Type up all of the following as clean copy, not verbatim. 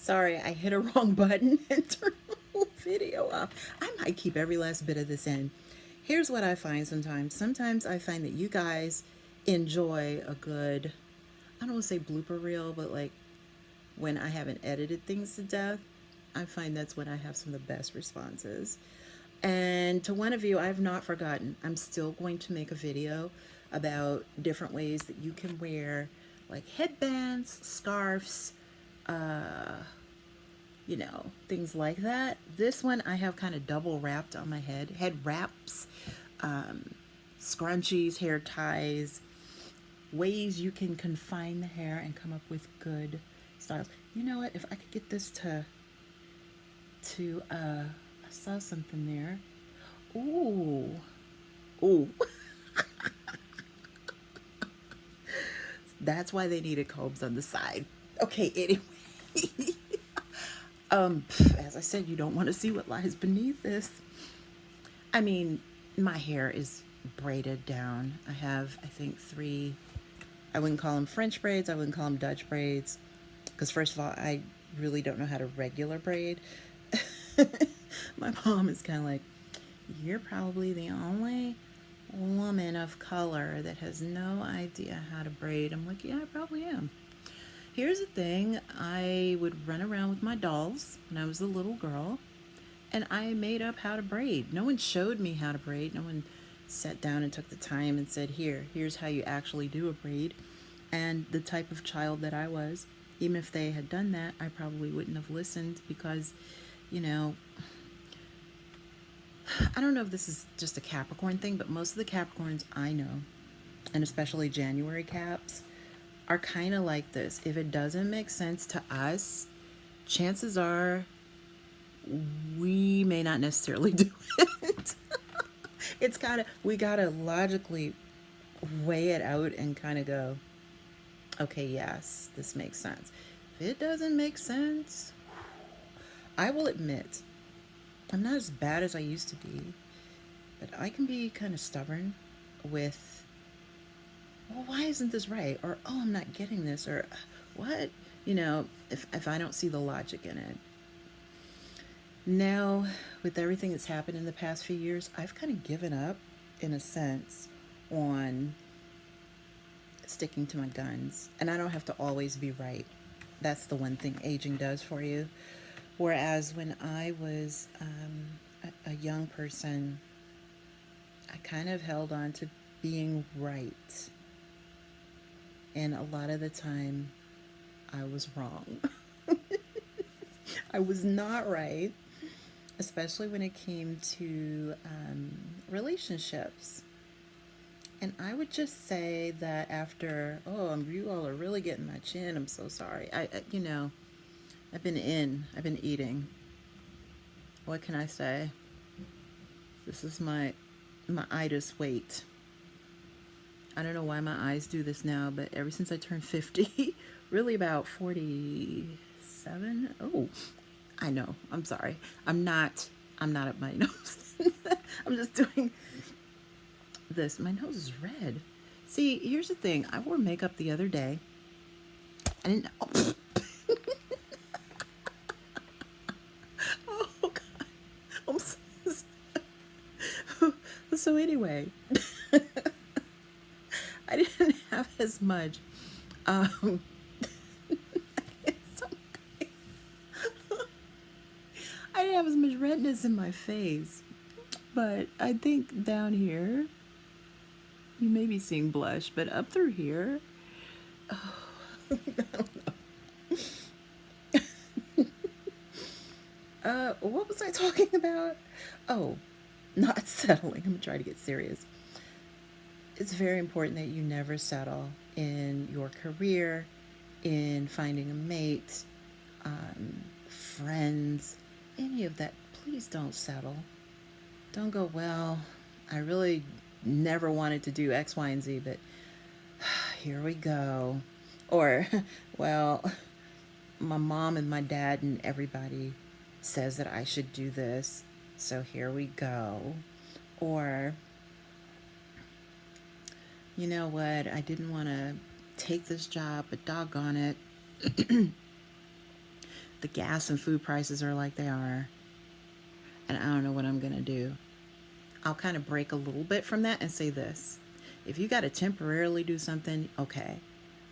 Sorry, I hit a wrong button and turned the whole video off. I might keep every last bit of this in. Here's what I find sometimes. Sometimes I find that you guys enjoy a good, I don't want to say blooper reel, but like when I haven't edited things to death, I find that's when I have some of the best responses. And to one of you, I've not forgotten. I'm still going to make a video about different ways that you can wear like headbands, scarves, things like that. This one I have kind of double wrapped on my head wraps, scrunchies, hair ties, ways you can confine the hair and come up with good styles. You know what? If I could get this I saw something there. Ooh, ooh. That's why they needed combs on the side. Okay, anyway. As I said, you don't want to see what lies beneath this. I mean, my hair is braided down. I have, I think, three. I wouldn't call them French braids. I wouldn't call them Dutch braids. Because first of all, I really don't know how to regular braid. My mom is kind of like, you're probably the only woman of color that has no idea how to braid. I'm like, yeah, I probably am. Here's the thing. I would run around with my dolls when I was a little girl, and I made up how to braid. No one showed me how to braid. No one sat down and took the time and said, here's how you actually do a braid. And the type of child that I was, even if they had done that, I probably wouldn't have listened because, you know, I don't know if this is just a Capricorn thing, but most of the Capricorns I know, and especially January Caps, are kind of like this. If it doesn't make sense to us, chances are we may not necessarily do it. It's kind of, we got to logically weigh it out and kind of go, okay, yes, this makes sense. If it doesn't make sense, I will admit, I'm not as bad as I used to be, but I can be kind of stubborn with, well, why isn't this right? Or, oh, I'm not getting this. Or, what? If I don't see the logic in it. Now, with everything that's happened in the past few years, I've kind of given up, in a sense, on sticking to my guns. And I don't have to always be right. That's the one thing aging does for you. Whereas when I was a young person, I kind of held on to being right. And a lot of the time, I was wrong. I was not right, especially when it came to relationships. And I would just say that after, oh, you all are really getting my chin. I'm so sorry. I've been eating. What can I say? This is my itis weight. I don't know why my eyes do this now, but ever since I turned 50, really about 47. Oh, I know. I'm sorry. I'm not up my nose. I'm just doing this. My nose is red. See, here's the thing. I wore makeup the other day. I didn't. Oh, oh God. I'm so, so anyway, I didn't have as much. Um, I didn't have as much redness in my face, but I think down here you may be seeing blush, but up through here, oh, I don't know. What was I talking about? Oh, not settling. I'm gonna try to get serious. It's very important that you never settle in your career, in finding a mate, friends, any of that. Please don't settle. Don't go, well, I really never wanted to do X, Y, and Z, but here we go. Or, well, my mom and my dad and everybody says that I should do this, so here we go. Or, you know what, I didn't want to take this job, but doggone it, the gas and food prices are like they are, and I don't know what I'm going to do. I'll kind of break a little bit from that and say this. If you got to temporarily do something, okay,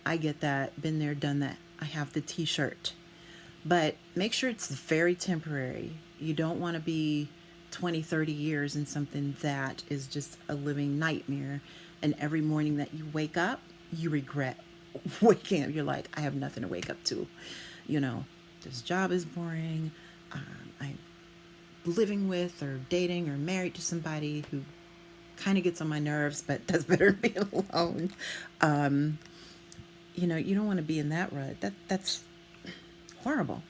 I get that. Been there, done that. I have the t shirt. But make sure it's very temporary. You don't want to be 20, 30 years in something that is just a living nightmare. And every morning that you wake up, you regret waking up. You're like, I have nothing to wake up to. You know, this job is boring. I'm living with or dating or married to somebody who kind of gets on my nerves, but that's better than being alone. Um, you know, you don't want to be in that rut. That's horrible.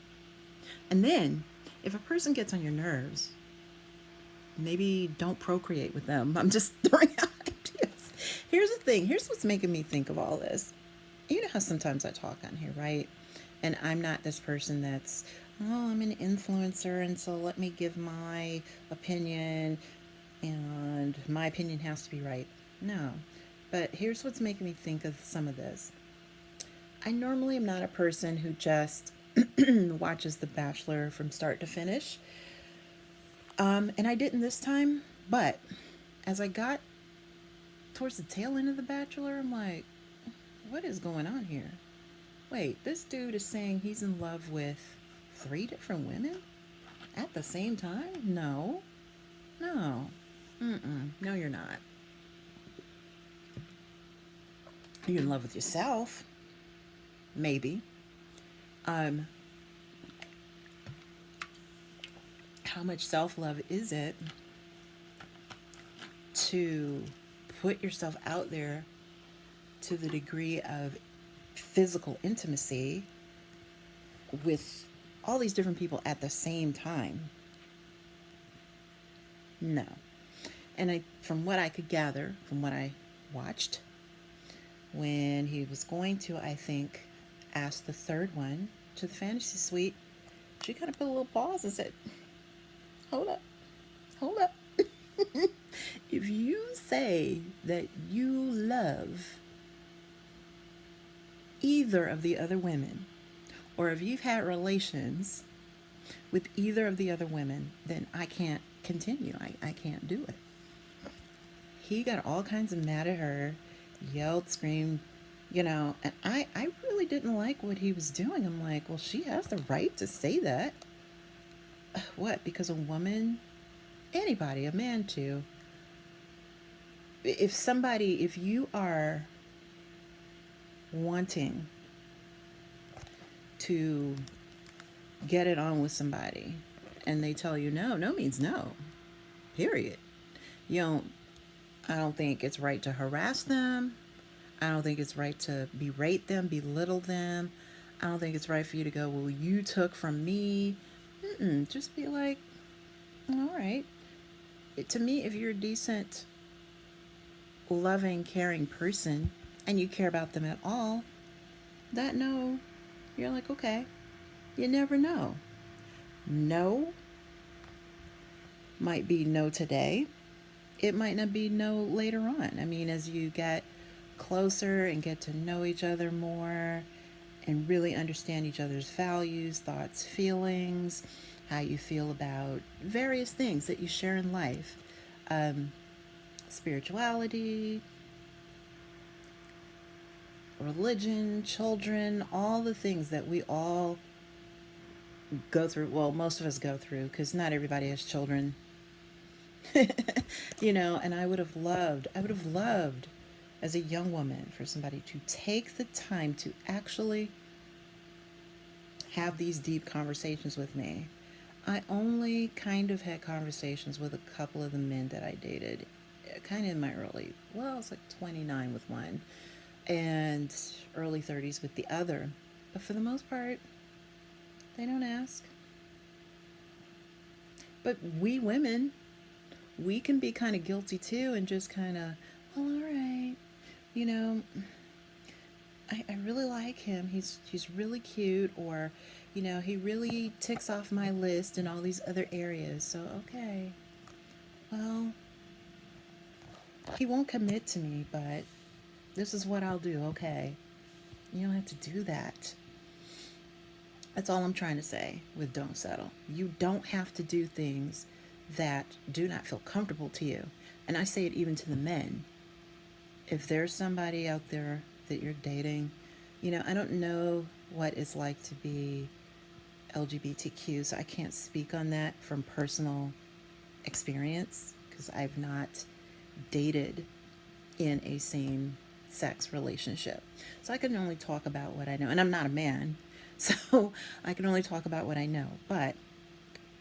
And then, if a person gets on your nerves, maybe don't procreate with them. I'm just throwing out ideas. Here's the thing. Here's what's making me think of all this. You know how sometimes I talk on here, right? And I'm not this person that's, oh, I'm an influencer, and so let me give my opinion, and my opinion has to be right. No. But here's what's making me think of some of this. I normally am not a person who just watches The Bachelor from start to finish. And I didn't this time, but as I got towards the tail end of The Bachelor, I'm like, what is going on here? Wait, this dude is saying he's in love with 3 different women at the same time? No. No. No, you're not. You're in love with yourself. Maybe. Um, how much self-love is it to put yourself out there to the degree of physical intimacy with all these different people at the same time? No. And from what I could gather, from what I watched, when he was going to, I think, ask the third one to the fantasy suite, she kind of put a little pause and said, hold up, hold up. If you say that you love either of the other women, or if you've had relations with either of the other women, then I can't continue. I can't do it. He got all kinds of mad at her, yelled, screamed, and I really didn't like what he was doing. I'm like, well, she has the right to say that. What? Because a woman, anybody, a man too, if you are wanting to get it on with somebody and they tell you no, no means no, period. I don't think it's right to harass them. I don't think it's right to berate them, belittle them. I don't think it's right for you to go, well, you took from me. Just be like, all right. To me, if you're a decent, loving, caring person and you care about them at all, that no, you're like, okay. You never know. No might be no today. It might not be no later on. I mean, as you get closer and get to know each other more and really understand each other's values, thoughts, feelings, how you feel about various things that you share in life, spirituality, religion, children, all the things that we all go through. Well, most of us go through, because not everybody has children. And I would have loved as a young woman for somebody to take the time to actually have these deep conversations with me. I only kind of had conversations with a couple of the men that I dated, kind of in my I was like 29 with one and early 30s with the other. But for the most part, they don't ask. But we women, we can be kind of guilty too and just kind of, well, all right, I really like him. He's really cute, or, he really ticks off my list in all these other areas. So, okay, well, he won't commit to me, but this is what I'll do. Okay. You don't have to do that. That's all I'm trying to say with don't settle. You don't have to do things that do not feel comfortable to you. And I say it even to the men. If there's somebody out there that you're dating, I don't know what it's like to be LGBTQ, so I can't speak on that from personal experience because I've not dated in a same sex relationship. So I can only talk about what I know. And I'm not a man, so I can only talk about what I know. But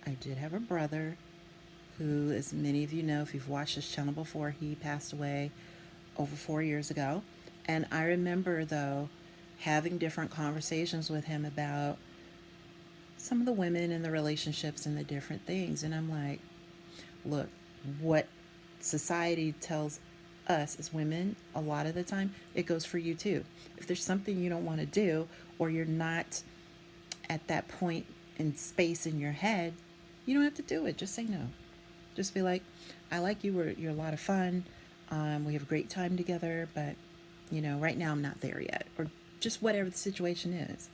I did have a brother who, as many of you know, if you've watched this channel before, he passed away over 4 years ago. And I remember, though, having different conversations with him about some of the women and the relationships and the different things. And I'm like, look, what society tells us as women, a lot of the time, it goes for you too. If there's something you don't want to do, or you're not at that point in space in your head, you don't have to do it. Just say no. Just be like, I like you. You're a lot of fun. We have a great time together, but right now I'm not there yet, or just whatever the situation is.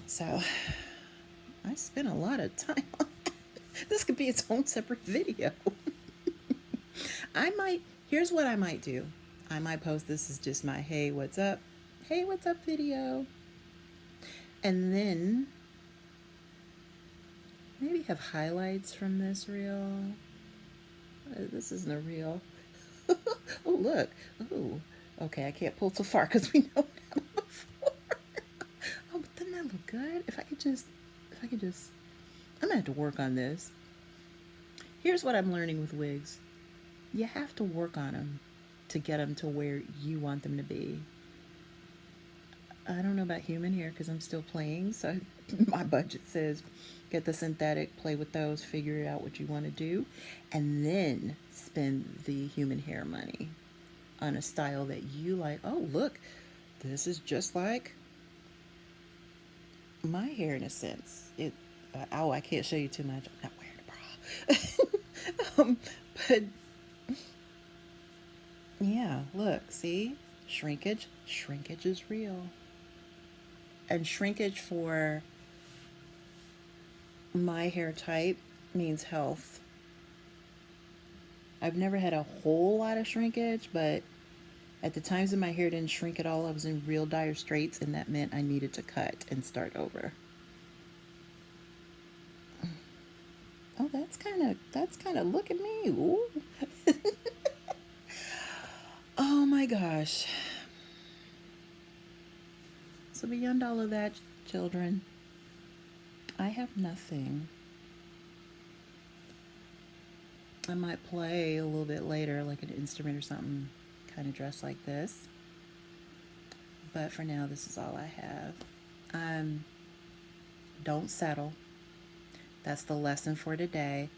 So I spent a lot of time on that. This could be its own separate video. Here's what I might do. I might post this as just my hey, what's up? Hey, what's up video. And then maybe have highlights from this reel. This isn't a reel. Oh, look. Oh, okay, I can't pull too far because we know that before. Oh, but doesn't that look good? If I could just, I'm gonna have to work on this. Here's what I'm learning with wigs. You have to work on them to get them to where you want them to be. I don't know about human hair because I'm still playing, so my budget says get the synthetic, play with those, figure out what you want to do, and then spend the human hair money on a style that you like. Oh, look, this is just like my hair in a sense. I can't show you too much. I'm not wearing a bra. But yeah, look, see? Shrinkage is real. And shrinkage for my hair type means health. I've never had a whole lot of shrinkage, but at the times that my hair didn't shrink at all, I was in real dire straits, and that meant I needed to cut and start over. Oh, that's kind of, look at me. Ooh. Oh my gosh. So beyond all of that, children, I have nothing. I might play a little bit later, like an instrument or something, kind of dressed like this. But for now, this is all I have. Don't settle. That's the lesson for today.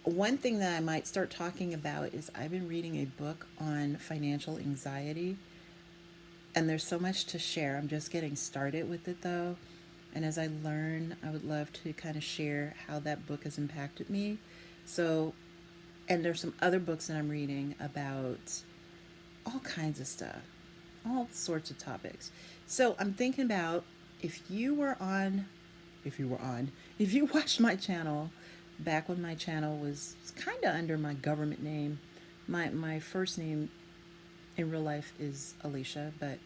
One thing that I might start talking about is I've been reading a book on financial anxiety, and there's so much to share. I'm just getting started with it though. And as I learn, I would love to kind of share how that book has impacted me. So, and there's some other books that I'm reading about all kinds of stuff, all sorts of topics. So I'm thinking about if you watched my channel back when my channel was kind of under my government name. My first name in real life is Alicia, but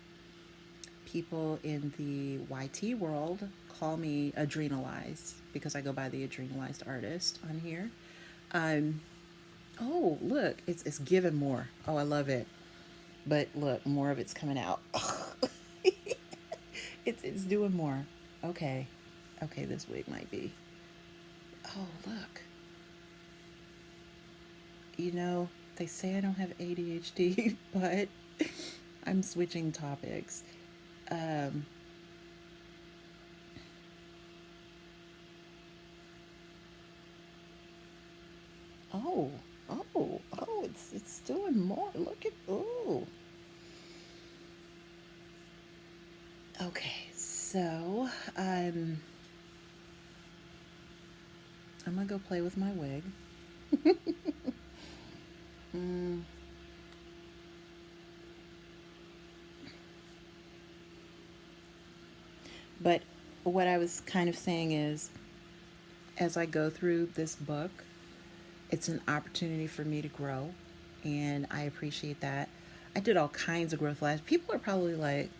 people in the YT world call me Adrenalized because I go by the Adrenalized Artist on here. Oh, look, it's given more. Oh, I love it. But look, more of it's coming out. It's doing more. Okay, this wig might be. Oh, look. They say I don't have ADHD, but I'm switching topics. Oh, it's doing more. Look at, oh. Okay, so I'm gonna go play with my wig. But what I was kind of saying is, as I go through this book, it's an opportunity for me to grow, and I appreciate that. I did all kinds of growth last. People are probably like,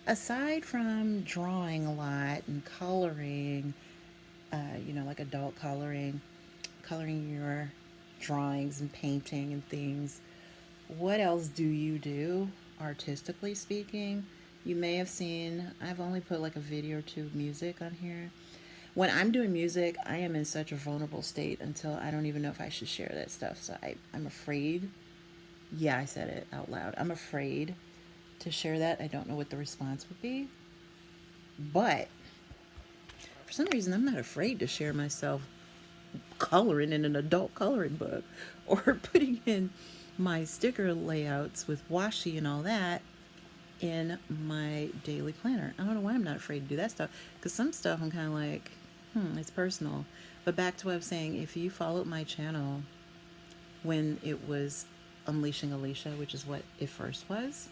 aside from drawing a lot and coloring, like adult coloring your drawings and painting and things, what else do you do, artistically speaking? You may have seen, I've only put like a video or two of music on here. When I'm doing music, I am in such a vulnerable state until I don't even know if I should share that stuff. So I'm afraid. Yeah, I said it out loud. I'm afraid to share that. I don't know what the response would be. But for some reason, I'm not afraid to share myself coloring in an adult coloring book or putting in my sticker layouts with washi and all that in my daily planner. I don't know why I'm not afraid to do that stuff, because some stuff I'm kind of like, it's personal. But back to what I was saying, if you followed my channel when it was Unleashing Alicia, which is what it first was,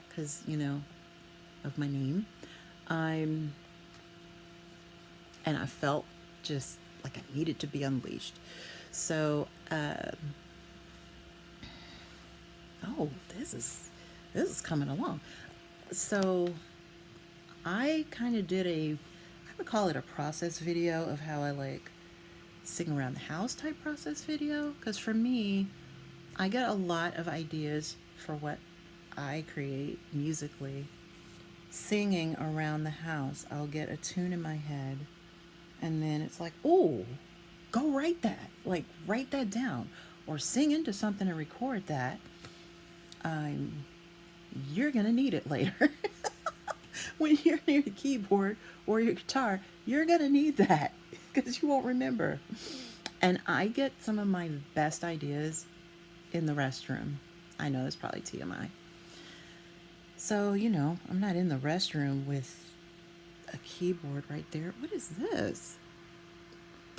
because, of my name, and I felt just like I needed to be unleashed. So, this is coming along. So I kind of did I would call it a process video of how I like sing around the house type process video. Because for me, I get a lot of ideas for what I create musically singing around the house. I'll get a tune in my head, and then it's like, oh, go write that. Like, write that down. Or sing into something and record that. You're going to need it later. When you're near the keyboard or your guitar, you're going to need that because you won't remember. And I get some of my best ideas in the restroom. I know that's probably TMI. So, I'm not in the restroom with a keyboard right there. What is this?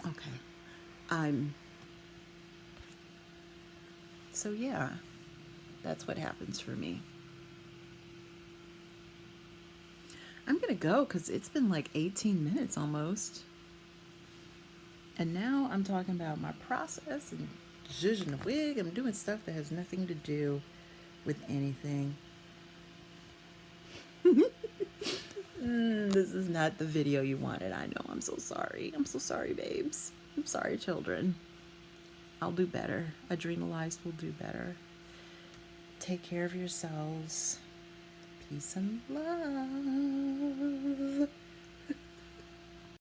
Okay. So yeah, that's what happens for me. I'm going to go because it's been like 18 minutes almost. And now I'm talking about my process and zhuzhing the wig. I'm doing stuff that has nothing to do with anything. This is not the video you wanted. I know. I'm so sorry. I'm so sorry, babes. I'm sorry, children. I'll do better. Adrenalized will do better. Take care of yourselves. Peace and love.